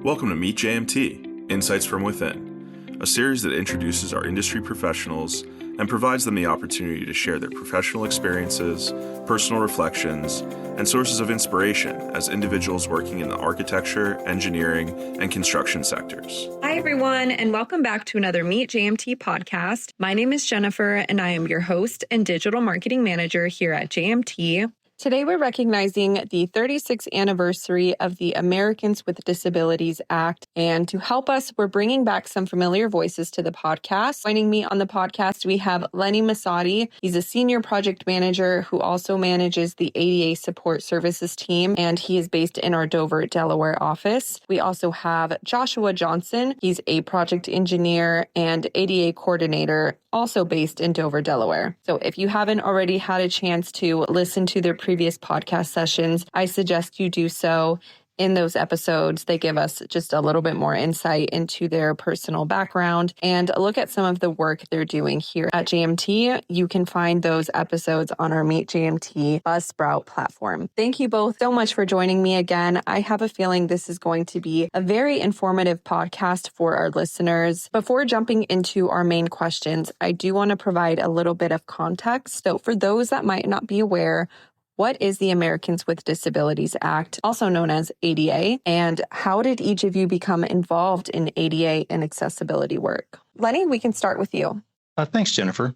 Welcome to Meet JMT, Insights from Within, a series that introduces our industry professionals and provides them the opportunity to share their professional experiences, personal reflections, and sources of inspiration as individuals working in the architecture, engineering, and construction sectors. Hi, everyone, and welcome back to another Meet JMT podcast. My name is Jennifer, and I am your host and digital marketing manager here at JMT. Today, we're recognizing the 36th anniversary of the Americans with Disabilities Act. And to help us, we're bringing back some familiar voices to the podcast. Joining me on the podcast, we have Lenny Massotti. He's a senior project manager who also manages the ADA support services team, and he is based in our Dover, Delaware office. We also have Joshua Johnson. He's a project engineer and ADA coordinator, also based in Dover, Delaware. So if you haven't already had a chance to listen to their previous podcast sessions, I suggest you do so. In those episodes, they give us just a little bit more insight into their personal background and a look at some of the work they're doing here at JMT. You can find those episodes on our Meet JMT Buzzsprout platform. Thank you both so much for joining me again. I have a feeling this is going to be a very informative podcast for our listeners. Before jumping into our main questions, I do want to provide a little bit of context. So for those that might not be aware, what is the Americans with Disabilities Act, also known as ADA, and how did each of you become involved in ADA and accessibility work? Lenny, we can start with you. Thanks, Jennifer.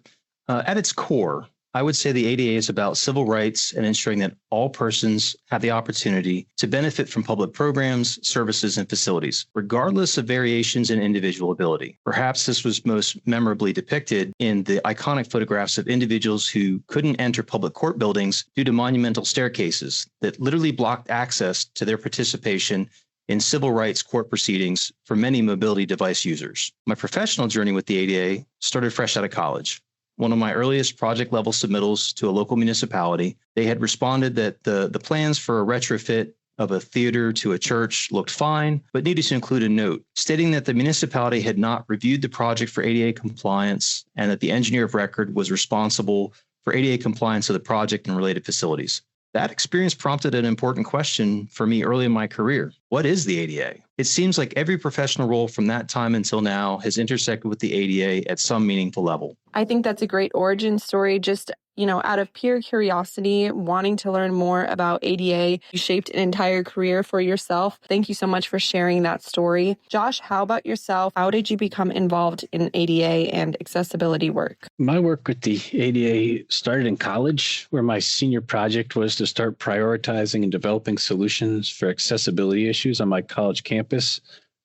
At its core, I would say the ADA is about civil rights and ensuring that all persons have the opportunity to benefit from public programs, services, and facilities, regardless of variations in individual ability. Perhaps this was most memorably depicted in the iconic photographs of individuals who couldn't enter public court buildings due to monumental staircases that literally blocked access to their participation in civil rights court proceedings for many mobility device users. My professional journey with the ADA started fresh out of college. One of my earliest project level submittals to a local municipality, they had responded that the plans for a retrofit of a theater to a church looked fine, but needed to include a note stating that the municipality had not reviewed the project for ADA compliance and that the engineer of record was responsible for ADA compliance of the project and related facilities. That experience prompted an important question for me early in my career. What is the ADA? It seems like every professional role from that time until now has intersected with the ADA at some meaningful level. I think that's a great origin story. Just, out of pure curiosity, wanting to learn more about ADA, you shaped an entire career for yourself. Thank you so much for sharing that story. Josh, how about yourself? How did you become involved in ADA and accessibility work? My work with the ADA started in college, where my senior project was to start prioritizing and developing solutions for accessibility issues on my college campus.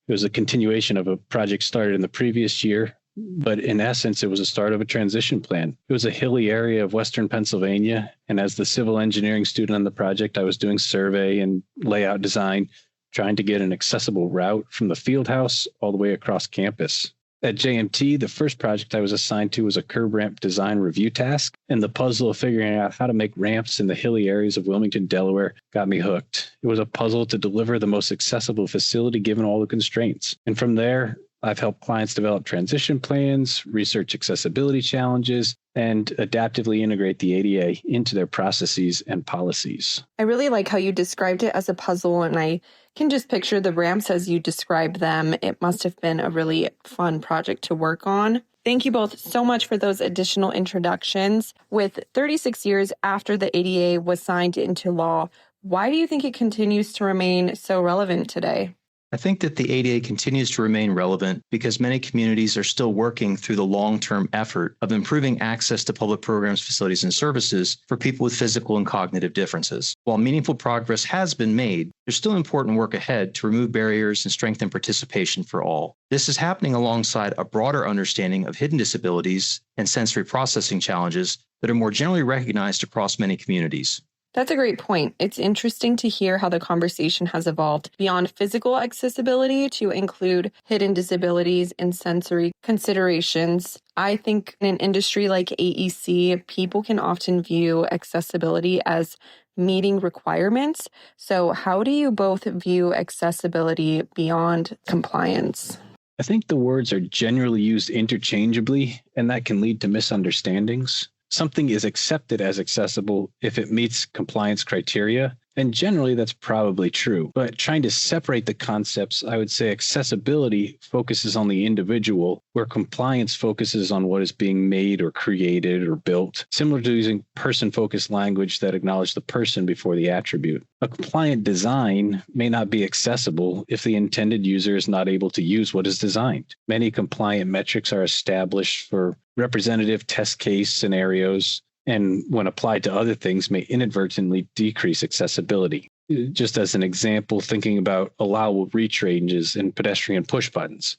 It was a continuation of a project started in the previous year, but in essence, it was a start of a transition plan. It was a hilly area of Western Pennsylvania, and as the civil engineering student on the project, I was doing survey and layout design, trying to get an accessible route from the field house all the way across campus. At JMT, the first project I was assigned to was a curb ramp design review task, and the puzzle of figuring out how to make ramps in the hilly areas of Wilmington, Delaware got me hooked. It was a puzzle to deliver the most accessible facility given all the constraints. And from there, I've helped clients develop transition plans, research accessibility challenges, and adaptively integrate the ADA into their processes and policies. I really like how you described it as a puzzle, and I can just picture the ramps as you described them. It must have been a really fun project to work on. Thank you both so much for those additional introductions. With 36 years after the ADA was signed into law, why do you think it continues to remain so relevant today? I think that the ADA continues to remain relevant because many communities are still working through the long-term effort of improving access to public programs, facilities, and services for people with physical and cognitive differences. While meaningful progress has been made, there's still important work ahead to remove barriers and strengthen participation for all. This is happening alongside a broader understanding of hidden disabilities and sensory processing challenges that are more generally recognized across many communities. That's a great point. It's interesting to hear how the conversation has evolved beyond physical accessibility to include hidden disabilities and sensory considerations. I think in an industry like AEC, people can often view accessibility as meeting requirements. So how do you both view accessibility beyond compliance? I think the words are generally used interchangeably, and that can lead to misunderstandings. Something is accepted as accessible if it meets compliance criteria, And generally, that's probably true. But trying to separate the concepts, I would say accessibility focuses on the individual, where compliance focuses on what is being made or created or built, similar to using person-focused language that acknowledges the person before the attribute. A compliant design may not be accessible if the intended user is not able to use what is designed. Many compliant metrics are established for representative test case scenarios, and when applied to other things may inadvertently decrease accessibility. Just as an example, thinking about allowable reach ranges and pedestrian push buttons.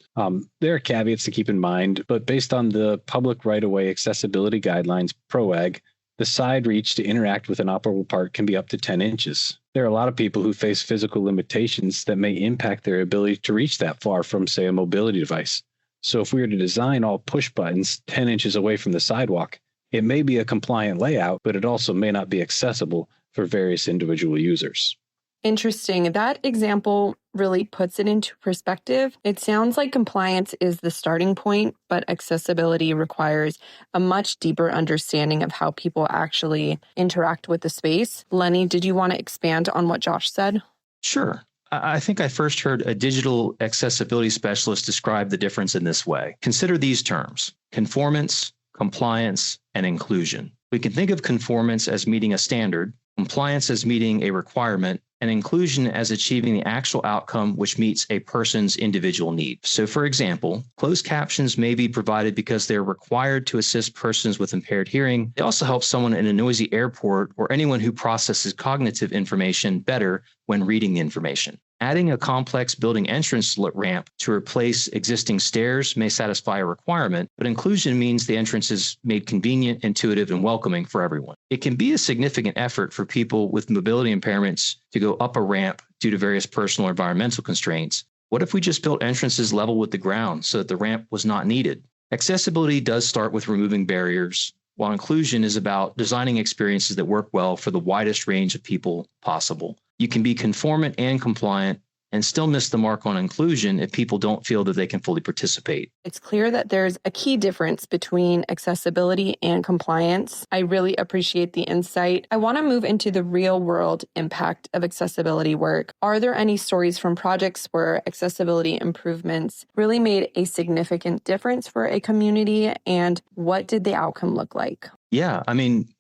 There are caveats to keep in mind, but based on the Public Right-of-Way Accessibility Guidelines, PROAG, the side reach to interact with an operable part can be up to 10 inches. There are a lot of people who face physical limitations that may impact their ability to reach that far from, say, a mobility device. So if we were to design all push buttons 10 inches away from the sidewalk, it may be a compliant layout, but it also may not be accessible for various individual users. Interesting. That example really puts it into perspective. It sounds like compliance is the starting point, but accessibility requires a much deeper understanding of how people actually interact with the space. Lenny, did you want to expand on what Josh said? Sure. I think I first heard a digital accessibility specialist describe the difference in this way. Consider these terms: conformance, compliance, and inclusion. We can think of conformance as meeting a standard, compliance as meeting a requirement, and inclusion as achieving the actual outcome which meets a person's individual need. So, for example, closed captions may be provided because they're required to assist persons with impaired hearing. They also help someone in a noisy airport or anyone who processes cognitive information better when reading the information. Adding a complex building entrance ramp to replace existing stairs may satisfy a requirement, but inclusion means the entrance is made convenient, intuitive, and welcoming for everyone. It can be a significant effort for people with mobility impairments to go up a ramp due to various personal or environmental constraints. What if we just built entrances level with the ground so that the ramp was not needed? Accessibility does start with removing barriers, while inclusion is about designing experiences that work well for the widest range of people possible. You can be conformant and compliant and still miss the mark on inclusion if people don't feel that they can fully participate. It's clear that there's a key difference between accessibility and compliance. I really appreciate the insight. I want to move into the real world impact of accessibility work. Are there any stories from projects where accessibility improvements really made a significant difference for a community, and what did the outcome look like? Yeah,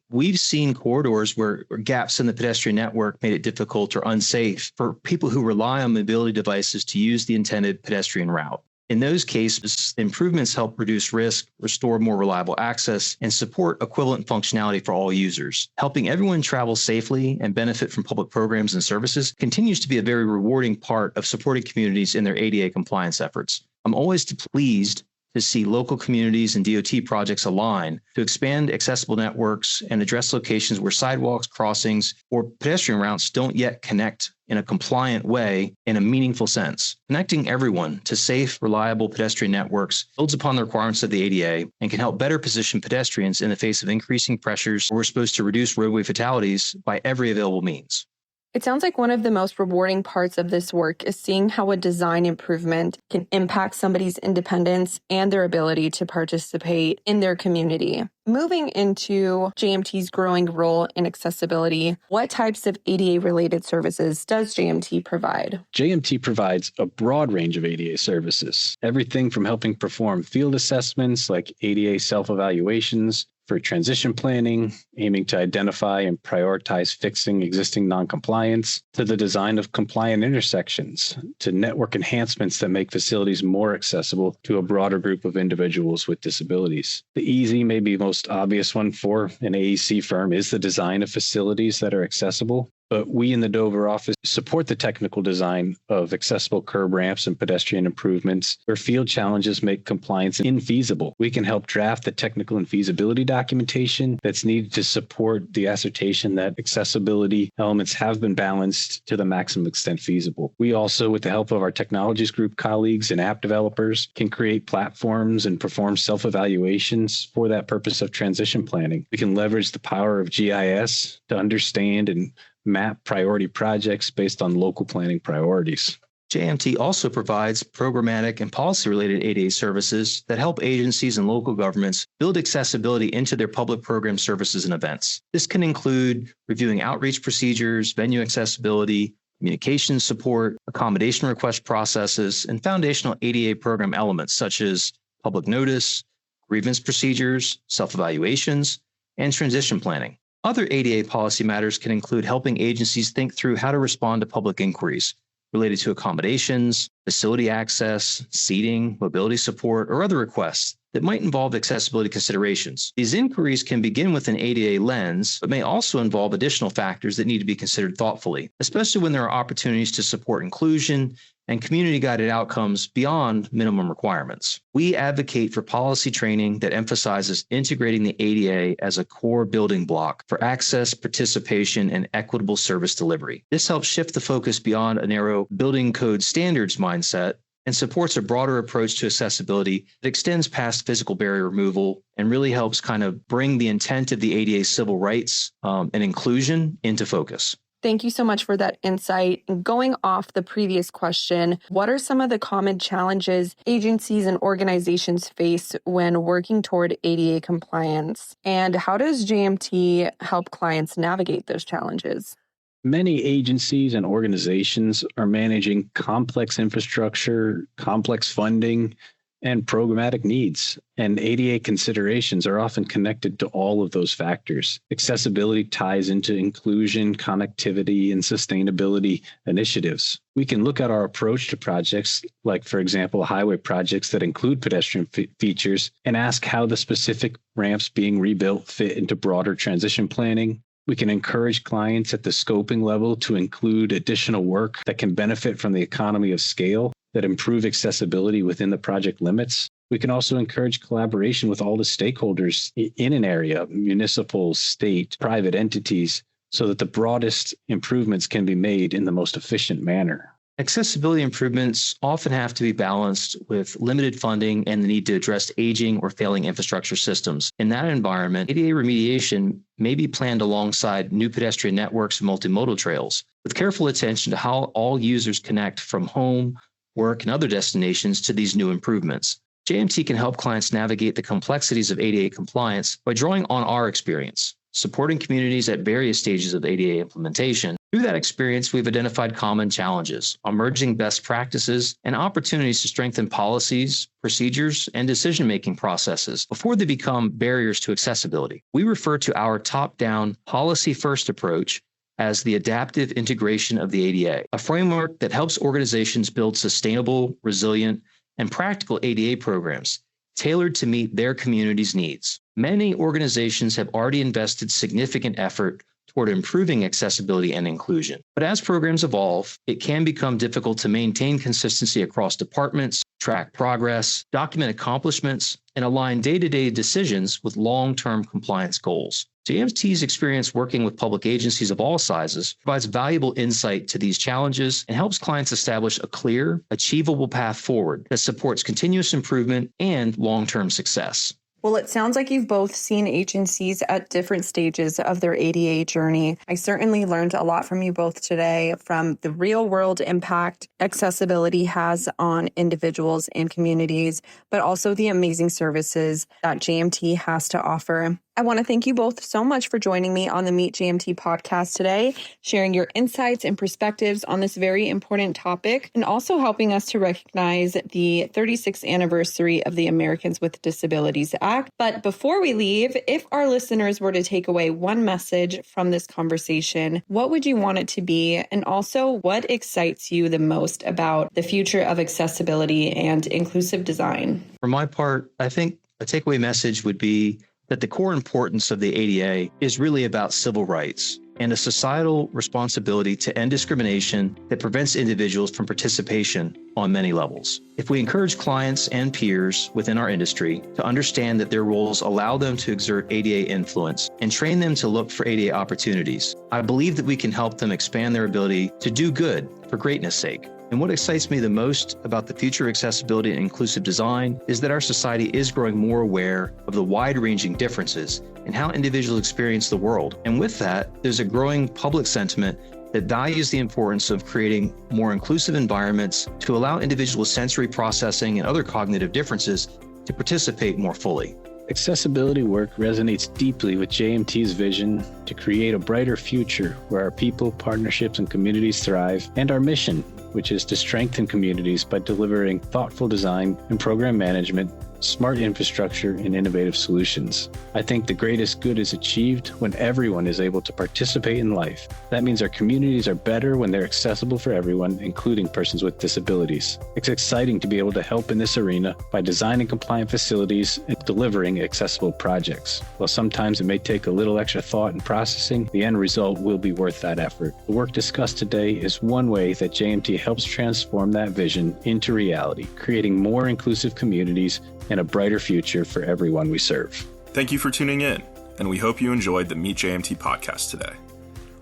we've seen corridors where gaps in the pedestrian network made it difficult or unsafe for people who rely on mobility devices to use the intended pedestrian route. In those cases, improvements help reduce risk, restore more reliable access, and support equivalent functionality for all users. Helping everyone travel safely and benefit from public programs and services continues to be a very rewarding part of supporting communities in their ADA compliance efforts. I'm always pleased to see local communities and DOT projects align to expand accessible networks and address locations where sidewalks, crossings, or pedestrian routes don't yet connect in a compliant way in a meaningful sense. Connecting everyone to safe, reliable pedestrian networks builds upon the requirements of the ADA and can help better position pedestrians in the face of increasing pressures. We're supposed to reduce roadway fatalities by every available means. It sounds like one of the most rewarding parts of this work is seeing how a design improvement can impact somebody's independence and their ability to participate in their community. Moving into JMT's growing role in accessibility, what types of ADA-related services does JMT provide? JMT provides a broad range of ADA services, everything from helping perform field assessments like ADA self-evaluations, for transition planning, aiming to identify and prioritize fixing existing noncompliance, to the design of compliant intersections, to network enhancements that make facilities more accessible to a broader group of individuals with disabilities. The easy, maybe most obvious one for an AEC firm is the design of facilities that are accessible. But we in the Dover office support the technical design of accessible curb ramps and pedestrian improvements where field challenges make compliance infeasible. We can help draft the technical and feasibility documentation that's needed to support the assertion that accessibility elements have been balanced to the maximum extent feasible. We also, with the help of our technologies group colleagues and app developers, can create platforms and perform self-evaluations for that purpose of transition planning. We can leverage the power of GIS to understand and map priority projects based on local planning priorities. JMT also provides programmatic and policy-related ADA services that help agencies and local governments build accessibility into their public program services and events. This can include reviewing outreach procedures, venue accessibility, communications support, accommodation request processes, and foundational ADA program elements such as public notice, grievance procedures, self-evaluations, and transition planning. Other ADA policy matters can include helping agencies think through how to respond to public inquiries related to accommodations, facility access, seating, mobility support, or other requests that might involve accessibility considerations. These inquiries can begin with an ADA lens, but may also involve additional factors that need to be considered thoughtfully, especially when there are opportunities to support inclusion and community-guided outcomes beyond minimum requirements. We advocate for policy training that emphasizes integrating the ADA as a core building block for access, participation, and equitable service delivery. This helps shift the focus beyond a narrow building code standards mindset and supports a broader approach to accessibility that extends past physical barrier removal and really helps kind of bring the intent of the ADA civil rights and inclusion into focus. Thank you so much for that insight. Going off the previous question, what are some of the common challenges agencies and organizations face when working toward ADA compliance? And how does JMT help clients navigate those challenges? Many agencies and organizations are managing complex infrastructure, complex funding, and programmatic needs. And ADA considerations are often connected to all of those factors. Accessibility ties into inclusion, connectivity, and sustainability initiatives. We can look at our approach to projects, like, for example, highway projects that include pedestrian features, and ask how the specific ramps being rebuilt fit into broader transition planning. We can encourage clients at the scoping level to include additional work that can benefit from the economy of scale that improve accessibility within the project limits. We can also encourage collaboration with all the stakeholders in an area, municipal, state, private entities, so that the broadest improvements can be made in the most efficient manner. Accessibility improvements often have to be balanced with limited funding and the need to address aging or failing infrastructure systems. In that environment, ADA remediation may be planned alongside new pedestrian networks and multimodal trails, with careful attention to how all users connect from home, work, and other destinations to these new improvements. JMT can help clients navigate the complexities of ADA compliance by drawing on our experience, supporting communities at various stages of ADA implementation. Through that experience, we've identified common challenges, emerging best practices, and opportunities to strengthen policies, procedures, and decision-making processes before they become barriers to accessibility. We refer to our top-down, policy-first approach as the adaptive integration of the ADA, a framework that helps organizations build sustainable, resilient, and practical ADA programs tailored to meet their community's needs. Many organizations have already invested significant effort toward improving accessibility and inclusion. But as programs evolve, it can become difficult to maintain consistency across departments, track progress, document accomplishments, and align day-to-day decisions with long-term compliance goals. JMT's experience working with public agencies of all sizes provides valuable insight to these challenges and helps clients establish a clear, achievable path forward that supports continuous improvement and long-term success. Well, it sounds like you've both seen agencies at different stages of their ADA journey. I certainly learned a lot from you both today, from the real world impact accessibility has on individuals and communities, but also the amazing services that JMT has to offer. I want to thank you both so much for joining me on the Meet JMT podcast today, sharing your insights and perspectives on this very important topic, and also helping us to recognize the 36th anniversary of the Americans with Disabilities Act. But before we leave, if our listeners were to take away one message from this conversation, what would you want it to be? And also, what excites you the most about the future of accessibility and inclusive design? For my part, I think a takeaway message would be that the core importance of the ADA is really about civil rights and a societal responsibility to end discrimination that prevents individuals from participation on many levels. If we encourage clients and peers within our industry to understand that their roles allow them to exert ADA influence and train them to look for ADA opportunities, I believe that we can help them expand their ability to do good for greatness' sake. And what excites me the most about the future of accessibility and inclusive design is that our society is growing more aware of the wide-ranging differences in how individuals experience the world. And with that, there's a growing public sentiment that values the importance of creating more inclusive environments to allow individual sensory processing and other cognitive differences to participate more fully. Accessibility work resonates deeply with JMT's vision to create a brighter future where our people, partnerships, and communities thrive, and our mission, which is to strengthen communities by delivering thoughtful design and program management, smart infrastructure, and innovative solutions. I think the greatest good is achieved when everyone is able to participate in life. That means our communities are better when they're accessible for everyone, including persons with disabilities. It's exciting to be able to help in this arena by designing compliant facilities and delivering accessible projects. While sometimes it may take a little extra thought and processing, the end result will be worth that effort. The work discussed today is one way that JMT helps transform that vision into reality, creating more inclusive communities and a brighter future for everyone we serve. Thank you for tuning in, and we hope you enjoyed the Meet JMT podcast today.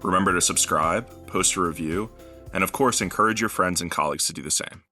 Remember to subscribe, post a review, and of course, encourage your friends and colleagues to do the same.